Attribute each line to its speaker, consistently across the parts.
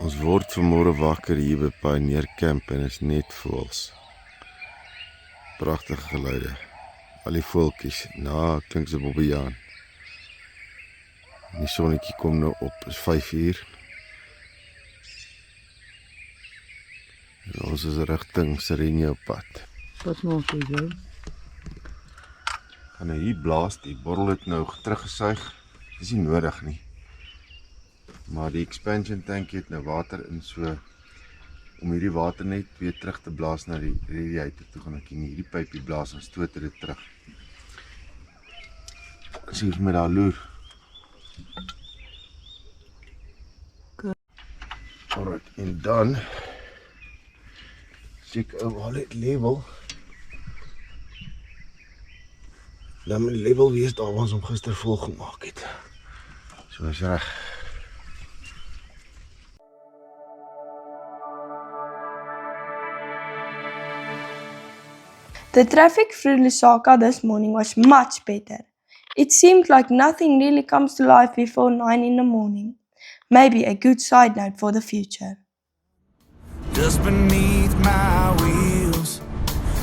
Speaker 1: Ons word vanmôre wakker hier by Pioneer Camp en is net voëls. Pragtige geluide. Al die voeltjies, klink so bobbejaan. Die sonnetjie kom nou op, is 5 uur. En ons is rigting Sereno pad.
Speaker 2: Wat maak jy jou?
Speaker 1: Gaan nou hier blaas, die bottel het nou teruggesuig. Dis nie nodig nie. Maar die expansion tankie het nou water in, so om hierdie water net weer terug te blaas na die radiator toe gaan ek in hierdie pypie blaas en stoot dit terug. Sien ons met daar loer. Alright, en dan check waar het label. Dan moet die label wees daar waar ons hom gister vol gemaak het. So is reg.
Speaker 3: The traffic through Lusaka this morning was much better. It seemed like nothing really comes to life before 9 in the morning. Maybe a good side note for the future.
Speaker 4: Just beneath my wheels,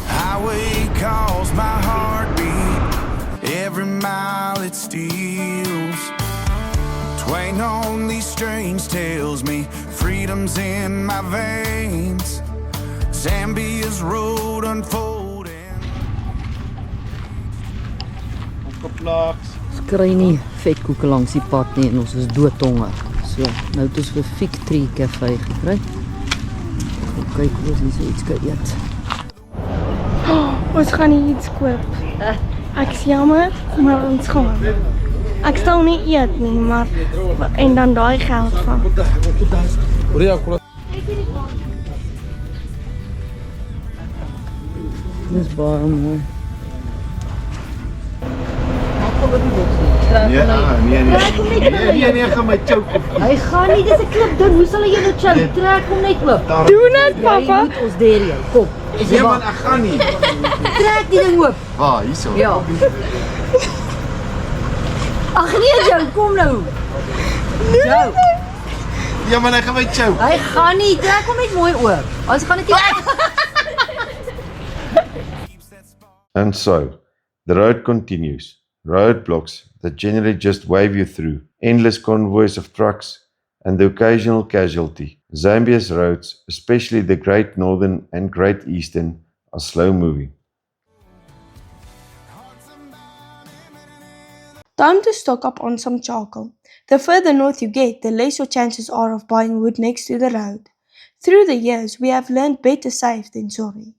Speaker 4: highway calls my heartbeat. Every mile it steals. Twang on these strange tales me, freedom's in my veins. Zambia's road unfolds.
Speaker 2: Ons kry nie vetkoeke langs die pad nie en ons is doodhonger. So, nou het ons vir Fig Tree Cafe gekry. Gaan kyk of ons hier iets kan eet.
Speaker 3: Ons gaan nie iets koop. Ek is jammer, maar ons gaan. Ek sal nie eet nie, maar en dan daai geld van.
Speaker 2: Dis baie mooi.
Speaker 1: Nee, gaan my choke op.
Speaker 2: Hy gaan nie, dis 'n klip dun. Hoe sal hy jou nou choke? Trek hom net oop.
Speaker 3: Doen dit, papa.
Speaker 2: Jy moet ons deur jou. Kom.
Speaker 1: Nee man, ek gaan nie.
Speaker 2: Trek die ding oop.
Speaker 1: Waar, hierso.
Speaker 2: Ja. Ag nee, jou, kom nou. Jou.
Speaker 1: Ja man, ek gaan my choke.
Speaker 2: Hy gaan nie, trek hom net mooi oop. Ons gaan dit nie.
Speaker 1: And so, the road continues. Roadblocks that generally just wave you through, endless convoys of trucks, and the occasional casualty. Zambia's roads, especially the Great Northern and Great Eastern, are slow moving.
Speaker 3: Time to stock up on some charcoal. The further north you get, the less your chances are of buying wood next to the road. Through the years, we have learned better safe than sorry.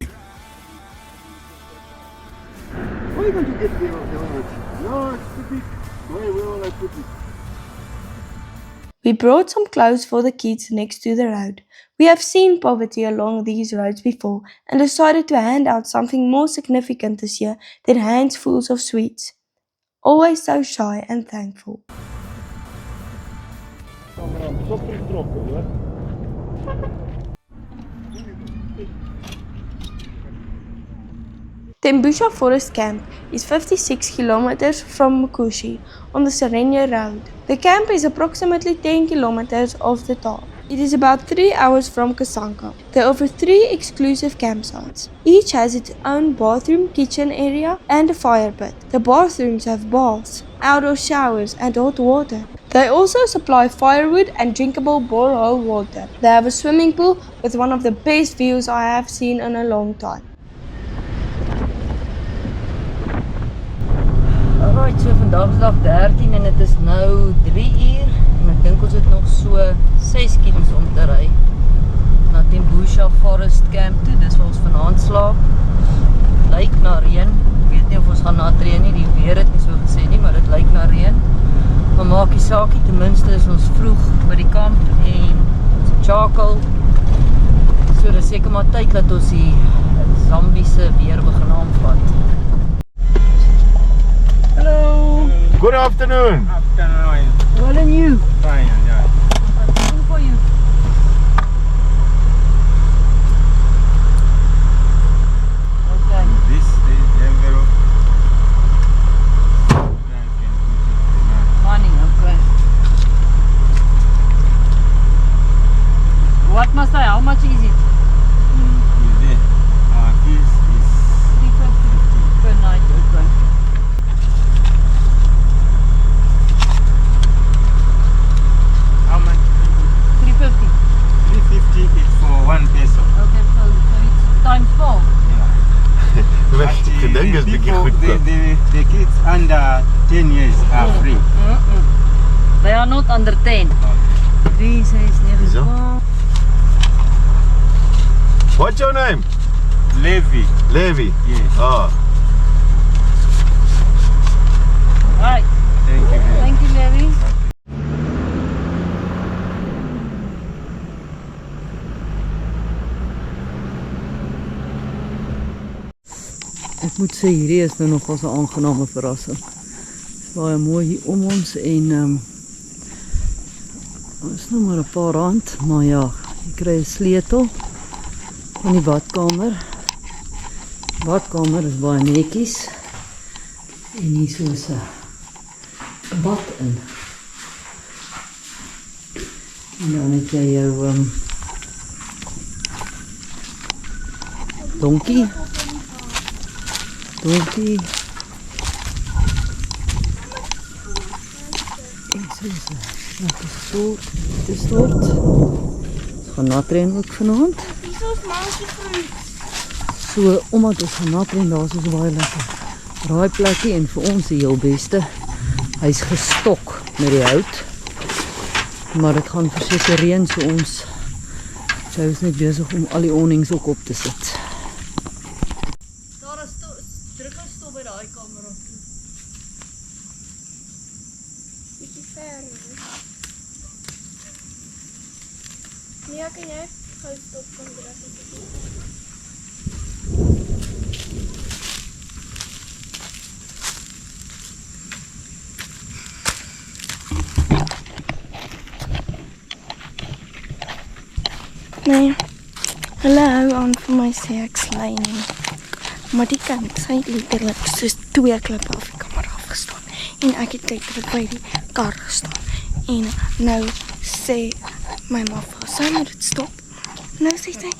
Speaker 1: Where are you going to get there on the road? No, it's too big. Where will I put it?
Speaker 3: We brought some clothes for the kids next to the road. We have seen poverty along these roads before and decided to hand out something more significant this year than handfuls of sweets. Always so shy and thankful. Tembusha Forest Camp is 56 kilometers from Mkushi on the Sereno Road. The camp is approximately 10 kilometers off the top. It is about 3 hours from Kasanka. There are over 3 exclusive campsites. Each has its own bathroom, kitchen area and a fire pit. The bathrooms have baths, outdoor showers and hot water. They also supply firewood and drinkable borehole water. They have a swimming pool with one of the best views I have seen in a long time.
Speaker 2: Alright, so vandag is dag 13 en het is nou 3 uur en ek dink ons het nog so 6 kilos om te ry na Tembusha Forest Camp toe, dis waar ons vanaand slaap. Lyk na reën, ek weet nie of ons gaan nat reën nie, die weer het nie so gesê nie, maar dit lyk na reën. Maar maak die saakie, ten minste is ons vroeg by die kamp en ons het charcoal. So dis seker maar tyd dat ons die Zambiese weer begin aanvat. Hello.
Speaker 1: Good afternoon.
Speaker 5: Afternoon.
Speaker 2: Well and you?
Speaker 5: Fine, yeah.
Speaker 2: Good for you. Okay.
Speaker 5: This is the envelope.
Speaker 2: Money, okay.
Speaker 1: dink is bietjie
Speaker 5: people,
Speaker 1: goedkoop.
Speaker 5: the kids under 10 years are free.
Speaker 2: They are not under 10. 3, 6, 9,
Speaker 1: Zo.
Speaker 2: 12.
Speaker 1: What's your name?
Speaker 5: Levy.
Speaker 1: Levi.
Speaker 5: Yes.
Speaker 1: Ah,
Speaker 2: Alright,
Speaker 5: Thank you very much.
Speaker 2: thank you Levi. Ek moet sê hierdie is nou nogal 'n aangename verrassing. Dit is baie mooi hier om ons en is nou maar 'n paar rand, maar ja, jy kry 'n sleutel van die badkamer. Badkamer is baie netjies. En hier so is 'n bad in. En dan het jy jou donkie. En so is 'n lekker stort. Dit is stort. Ons gaan natrein ook vanaand. So, omdat ons gaan natrein, daar is ons baie lekker raaiplekkie en vir ons die heel beste. Hy's gestok met die hout. Maar dit gaan verseker reën, so ons sy is net besig om al die awnings ook op te sit. Daar is druk ons stop by daai kamera.
Speaker 3: Bietjie ver. Nee, kan jy gou stop kom druk asseblief? Nee, hulle hou aan vir my sê ek slay nie. Maar die kant, sy het letterlik soos 2 klippe af die kamera afgestaan. En ek het letterlik by die kar gestaan. En nou sê my ma vir sy moet dit stop. Nou sê sy,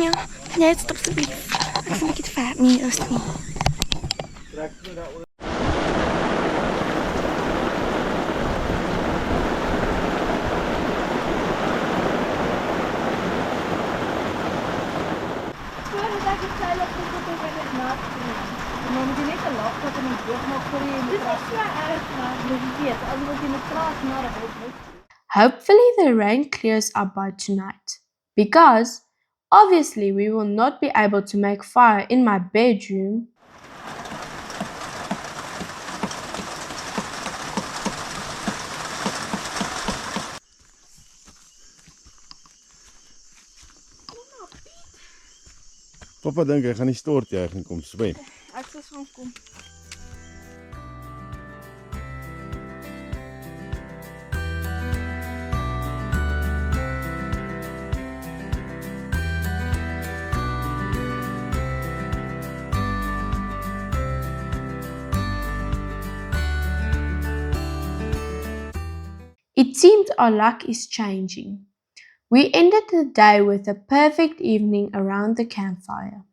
Speaker 3: ja, nee, stop asseblief. Ek sê ek het ver nie, is nie. Hopefully the rain clears up by tonight, because obviously we will not be able to make fire in my bedroom.
Speaker 1: Papa dink hy gaan nie stort jy gaan kom swem.
Speaker 3: Ek sal gaan kom. It seems our luck is changing. We ended the day with a perfect evening around the campfire.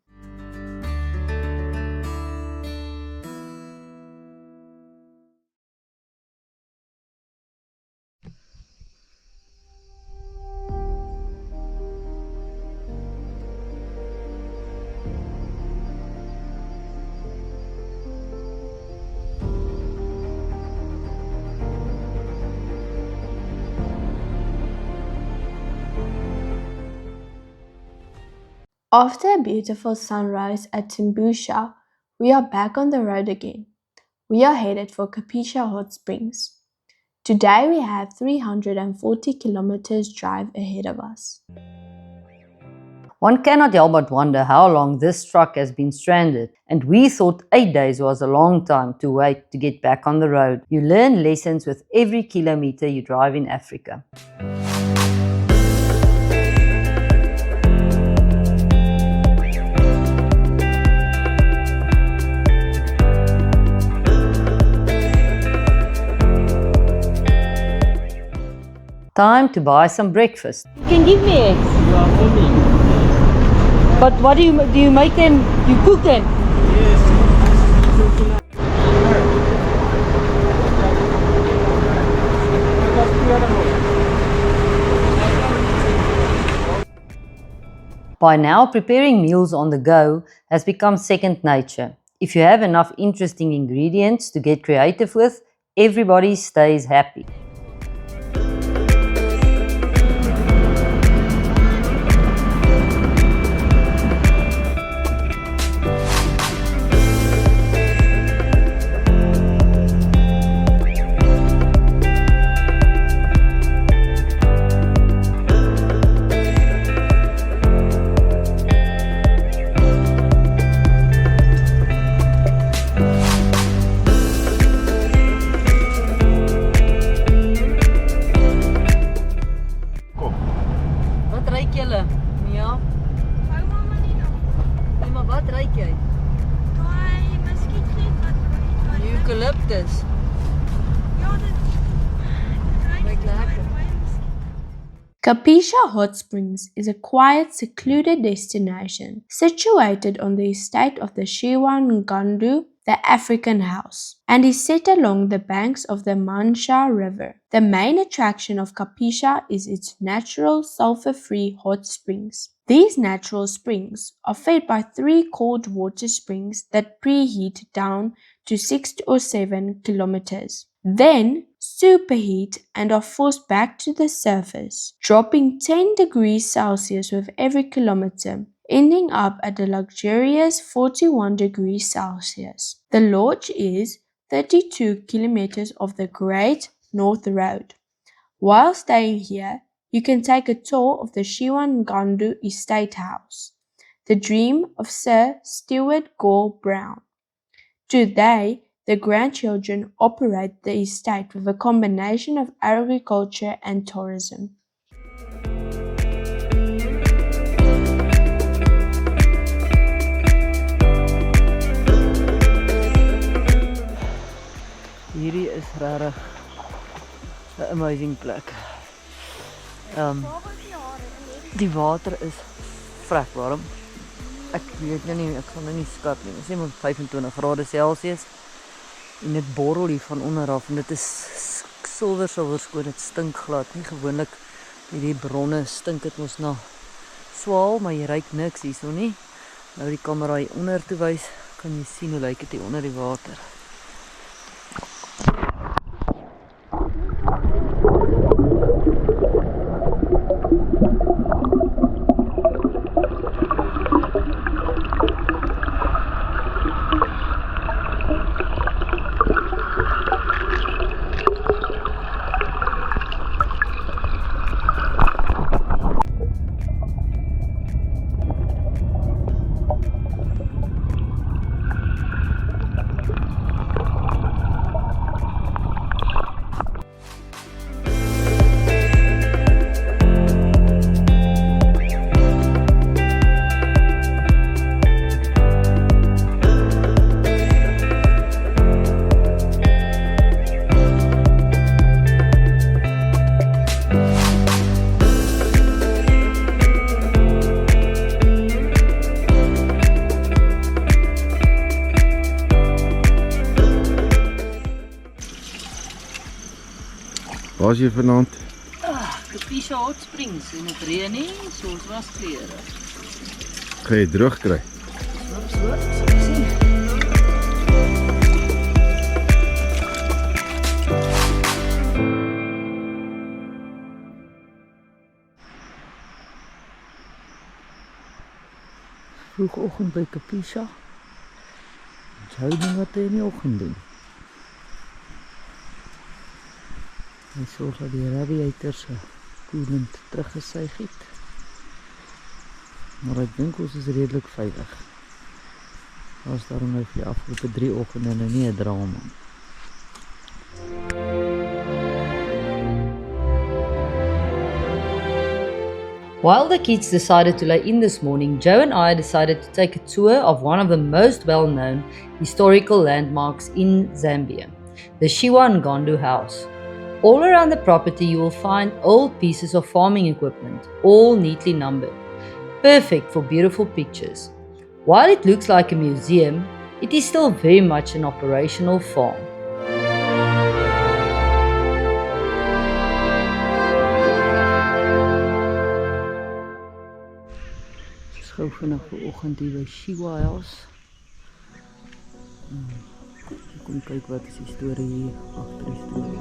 Speaker 3: After a beautiful sunrise at Timbusha, we are back on the road again. We are headed for Kapisha Hot Springs. Today we have 340 kilometers drive ahead of us.
Speaker 2: One cannot help but wonder how long this truck has been stranded, and we thought 8 days was a long time to wait to get back on the road. You learn lessons with every kilometer you drive in Africa. Time to buy some breakfast. You can give me eggs. But what do you make them? You cook them? By now, preparing meals on the go has become second nature. If you have enough interesting ingredients to get creative with, everybody stays happy. Wat ruik julle? Ja.
Speaker 3: Hou mama nie nou.
Speaker 2: Nee, maar wat ruik jy?
Speaker 3: Daai muskietreek wat
Speaker 2: Eucalyptus.
Speaker 3: Ja, dit
Speaker 2: Ruik lekker.
Speaker 3: Kapisha Hot Springs is a quiet, secluded destination situated on the estate of the Shiwa Ngandu, the African House, and is set along the banks of the Mansha River. The main attraction of Kapisha is its natural, sulfur-free hot springs. These natural springs are fed by 3 cold water springs that preheat down to 6 or 7 kilometers. Then superheat and are forced back to the surface, dropping 10 degrees Celsius with every kilometer, ending up at a luxurious 41 degrees Celsius. The lodge is 32 kilometers of the Great North Road. While staying here, you can take a tour of the Shiwa Ngandu Estate House, the dream of Sir Stewart Gore Brown. Today, the grandchildren operate the estate with a combination of agriculture and tourism.
Speaker 2: Hierdie is regtig 'n amazing plek. Die water is vrek warm. Ek weet nou nie, ek sal nou nie skat nie. Dit is net 25 grade Celsius. En dit borrel hier van onder af en dit is silwer skoon, dit stink glad. Nie gewoonlik hierdie bronne stink dit mos na swaal, maar jy ruik niks hierso nie. Nou die kamera hier onder toe wys, kan jy sien hoe lyk dit hier onder die water.
Speaker 1: Waar is jy vanaand?
Speaker 2: Kapisha Hot Springs en het reën nie, so ons was klere.
Speaker 1: Gaan jy droog kry?
Speaker 2: Vroegoggend by Kapisha. Jy doen wat jy in die oggend doen. Hy sorg dat die radiator se koelend teruggesuig het. Maar ek dink ons is redelik veilig. Ons daarom nou vir die afgelope 3 oggende nou nie 'n drama. While the kids decided to lay in this morning, Joe and I decided to take a tour of one of the most well-known historical landmarks in Zambia, the Shiwa Ngandu House. All around the property you will find old pieces of farming equipment, all neatly numbered, perfect for beautiful pictures. While it looks like a museum, it is still very much an operational farm. Gou vinnig vanoggend hier by Shiwa House. Kom kyk wat is die storie hier agter die storie.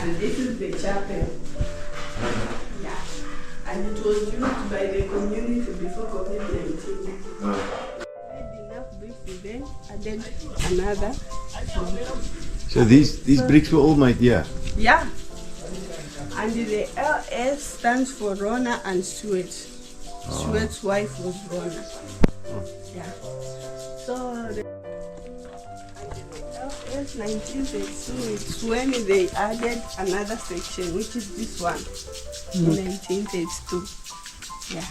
Speaker 6: And this is the chapel. Yeah. And it was used by the community before COVID-19. Enough bricks then added another.
Speaker 1: So these bricks were all made here.
Speaker 6: Yeah. And the LS stands for Rona and Stuart. Stuart's wife was Rona. Yeah. So the LS 1932 is when they added another section, which is this one, in 1932. Yeah.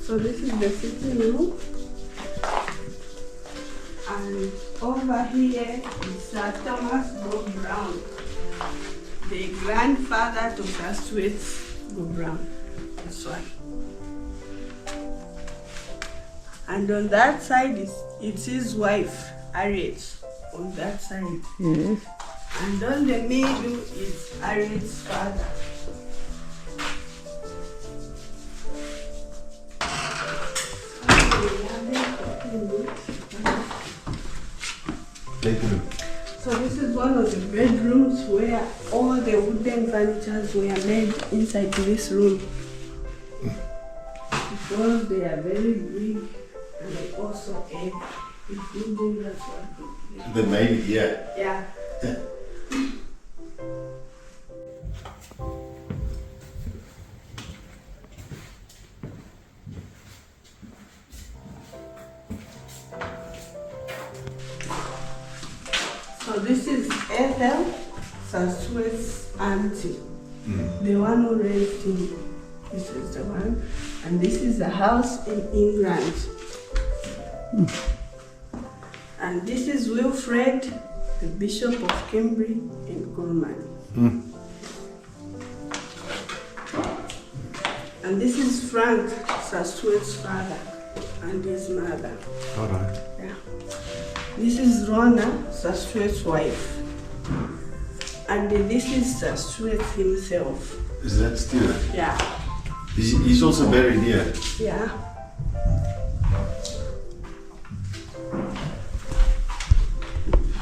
Speaker 6: So this is the sitting room, and over here is Sir Thomas Bob Brown, the grandfather to Sir Stuart Bob Brown. This one. And on that side it's his wife, Harriet, on that side.
Speaker 2: Yes.
Speaker 6: And on the middle is Harriet's father. So this is one of the bedrooms where all the wooden furnitures were made inside this room. Because they are very big and they also heavy. Including that one.
Speaker 1: They made it here.
Speaker 6: Yeah. So this is Ethel, Sir Stuart's auntie, the one who raised him. This is the one, and this is the house in England. And this is Wilfred, the Bishop of Cambridge in Cornwall. And this is Frank, Sir Stuart's father, and his mother.
Speaker 1: All right.
Speaker 6: Yeah. This is Rona, Sir Stuart's wife. And this is Sir Stuart himself.
Speaker 1: Is that Stuart?
Speaker 6: Yeah.
Speaker 1: He's also buried here.
Speaker 6: Yeah.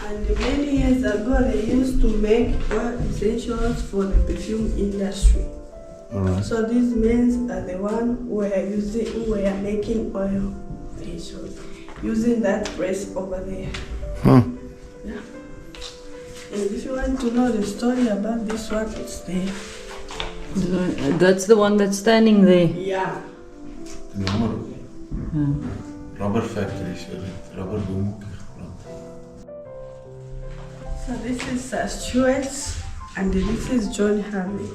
Speaker 6: And many years ago, they used to make oil essentials for the perfume industry.
Speaker 1: All right.
Speaker 6: So these men are the one who were making oil essentials, using that press over there.
Speaker 1: Huh.
Speaker 6: Yeah. And if you want to know the story about this one, it's there.
Speaker 2: That's the one that's standing there.
Speaker 6: Yeah.
Speaker 1: Rubber factory, rubber boom.
Speaker 6: So this is Sir Stuart, and this is John Harvey,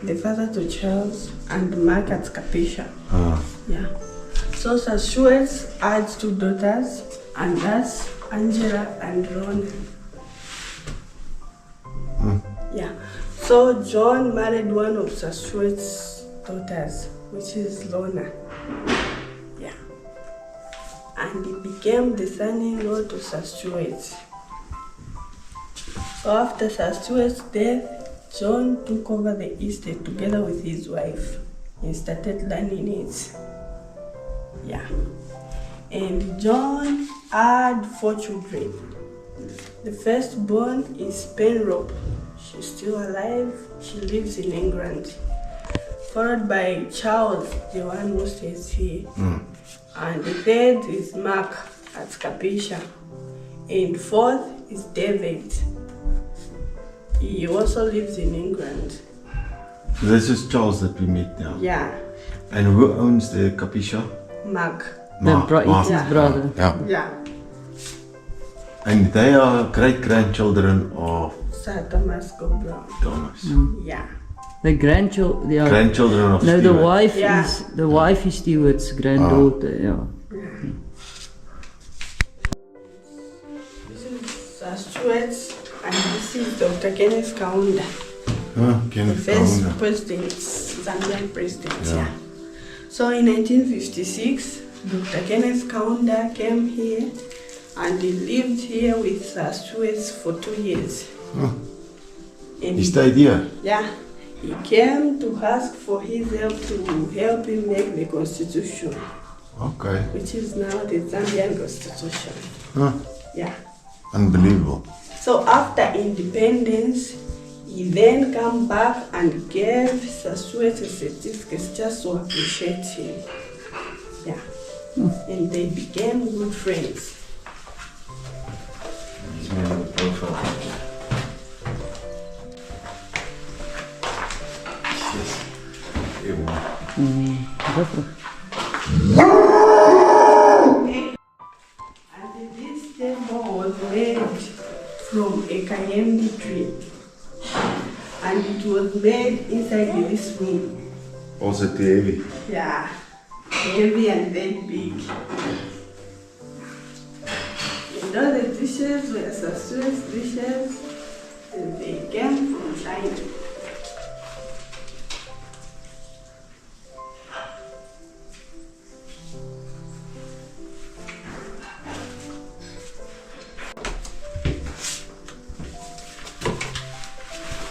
Speaker 6: the father to Charles and Margaret Capisha. Yeah. So Sir Stuart had two daughters, and that's Angela and Rona. Yeah. So John married one of Sir Stuart's daughters, which is Lorna. Yeah. And he became the son-in-law to Sir Stuart. So after Sir Stuart's death, John took over the estate together with his wife and started learning it. Yeah. And John had 4 children. The firstborn is Penrop. She's still alive. She lives in England. Followed by Charles, the one who stays here. And the third is Mark at Capisha. And fourth is David. he also lives in England.
Speaker 1: This is Charles that we met now.
Speaker 6: Yeah,
Speaker 1: And who owns the Capisha?
Speaker 6: Mark.
Speaker 2: It's his brother.
Speaker 1: Yeah.
Speaker 6: Yeah,
Speaker 1: And they are great-grandchildren of
Speaker 6: Sir Thomas Brown.
Speaker 1: Thomas.
Speaker 6: Yeah.
Speaker 2: The grandchildren. Yeah.
Speaker 1: Grandchildren of
Speaker 2: No,
Speaker 1: Stewart.
Speaker 2: the wife is Stewart's granddaughter. Yeah.
Speaker 6: This is Sir Stuart, and this is Dr. Kenneth Kaunda, the
Speaker 1: Kenneth
Speaker 6: first
Speaker 1: Kaunda.
Speaker 6: president, Zambian president.
Speaker 1: Yeah.
Speaker 6: Yeah. So in 1956, Dr. Kenneth Kaunda came here, and he lived here with Sir Stuart for 2 years. And
Speaker 1: He stayed here.
Speaker 6: Yeah, he came to ask for his help to help him make the constitution,
Speaker 1: Okay.
Speaker 6: which is now the Zambian constitution.
Speaker 1: Huh.
Speaker 6: Yeah.
Speaker 1: Unbelievable.
Speaker 6: So after independence, he then come back and gave Sir Stuart a certificate just to appreciate him. Yeah. And they became good friends.
Speaker 1: He's made a profile picture. Yes. Everyone.
Speaker 6: And this table was made from a cayenne tree. And it was made inside this room.
Speaker 1: Also too heavy.
Speaker 6: Yeah, heavy and very big. And all the dishes were Sir Stuart's dishes, and they came from China.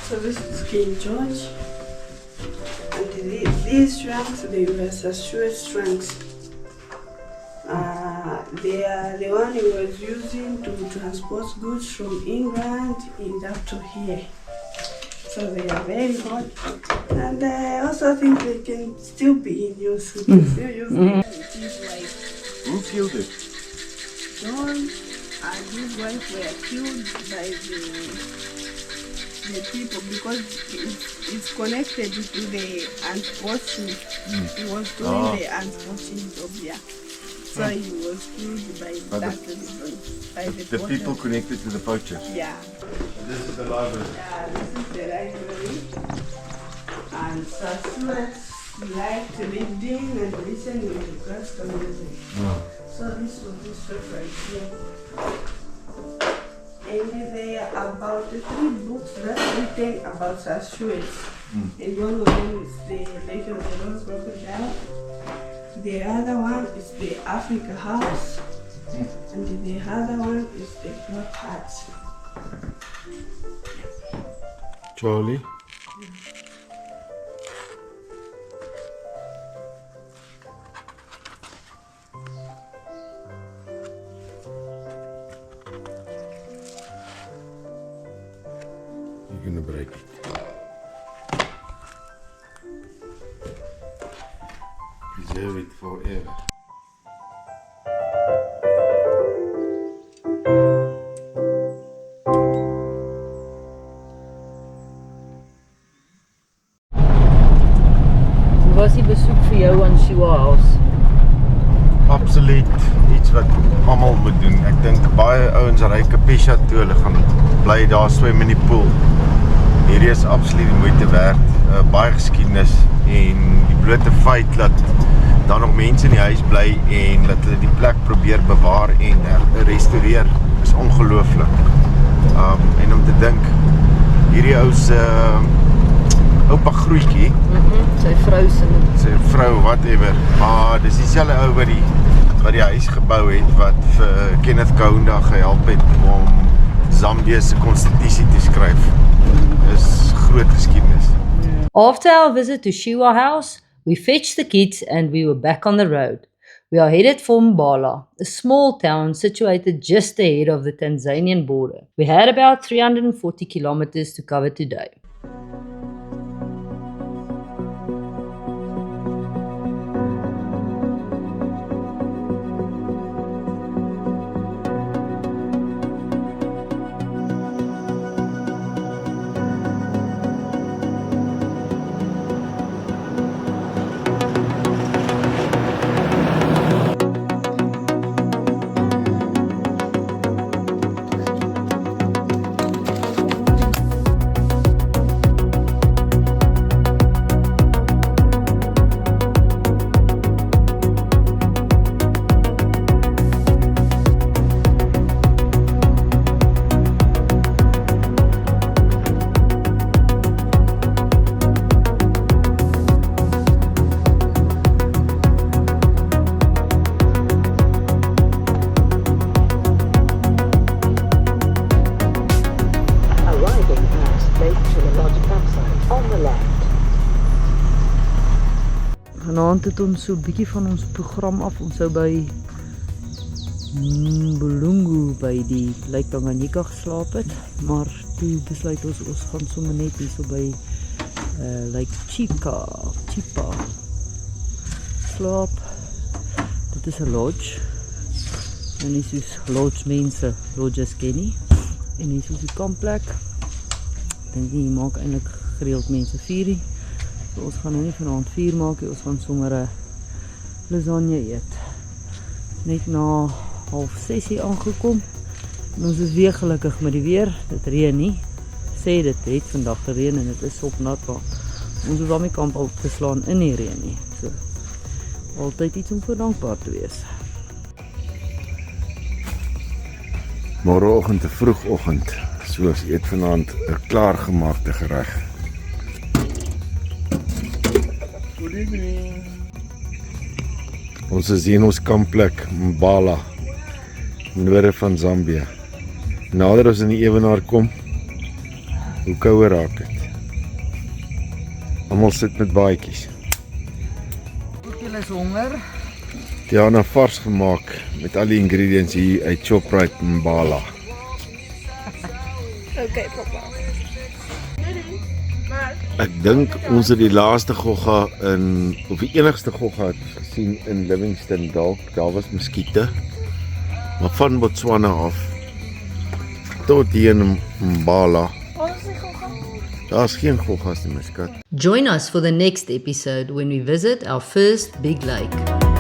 Speaker 6: So this is King George. And these trunks, they were Sir Stuart's trunks. They are the one he was using to transport goods from England and up to here. So they are very hot. And I also think they can still be in use. We can still use them. It is like
Speaker 1: Who killed it?
Speaker 6: John and his wife were killed by the people because it's connected to the unsporting. He was doing the unsporting job, yeah. So he was killed by that reason. By
Speaker 1: The
Speaker 6: poachers.
Speaker 1: people connected to the poachers.
Speaker 6: Yeah.
Speaker 1: This is the library.
Speaker 6: Yeah, this is the library. And Sir Stuart liked reading and listening to classical music. So this was his favorite here. And there are about 3 books that's written about Sir Stuart. And one of them is the Legend of the Rose Crocodile. The other one is the Africa House. And the other one is the Black Hat.
Speaker 1: Charlie. You're gonna break it. Preserve it forever.
Speaker 2: Hoe was die besoek vir jou aan Shiwa House?
Speaker 1: Absoluut iets wat almal moet doen. Ek dink baie ouens ry Capisha toe, hulle gaan bly daar swem in die pool. Hierdie is absoluut die moeite werd. Baie geskiedenis en die blote feit dat daar nog mense in die huis bly en dat hulle die plek probeer bewaar en restoreer is ongelooflik. En om te dink hierdie ou se oupa grootjie,
Speaker 2: Sy vrou
Speaker 1: sy vrou, whatever, maar dis dieselfde ou wat die huis gebou het, wat vir Kenneth Kaunda gehelp het om Zambië se konstitusie te skryf. Dis groot geskiedenis.
Speaker 2: After our visit to Shiwa House, we fetched the kids and we were back on the road. We are headed for Mbala, a small town situated just ahead of the Tanzanian border. We had about 340 kilometers to cover today. Vanaand het ons so 'n bietjie van ons program af. Ons sou by Mbulungu by die Lake Tanganyika geslaap het, maar toe besluit ons gaan sommer net hier so by Lake Chipa slaap. Dit is 'n lodge. En hier is lodge mense, lodges ken nie. En hier is die kampplek. Dink jy maak eintlik gereeld mense vuurie. So ons gaan nou nie vanaand vuur maak nie, ons gaan sommer 'n lasagne eet. Net na 5:30 aangekom. En ons is weer gelukkig met die weer. Dit reën nie. Sê dit het vandag gereën en dit is sopnat. Ons hoef daarmee kamp op te slaan in die reën nie. So altyd iets om voor dankbaar te wees.
Speaker 1: Môreoggend 'n vroegoggend, so ons eet vanaand 'n klaargemaakte gereg.
Speaker 5: Good evening.
Speaker 1: Ons is hier in ons kampplek Mbala, noorde van Zambië. Nader as in die ewenaar kom, hoe kouer raak dit. Almal sit met baadjies.
Speaker 2: Julle is honger.
Speaker 1: Diana vars gemaak met al die ingredients hier uit Shoprite Mbala.
Speaker 3: Okay, papa.
Speaker 1: Ek dink ons het die laaste gogga of die enigste gogga het gesien in Livingstone dalk. Daar was muskiete. Maar van Botswana af tot hier in Mbala. Daar's geen goggas in Muscat.
Speaker 2: Join us for the next episode when we visit our first big lake.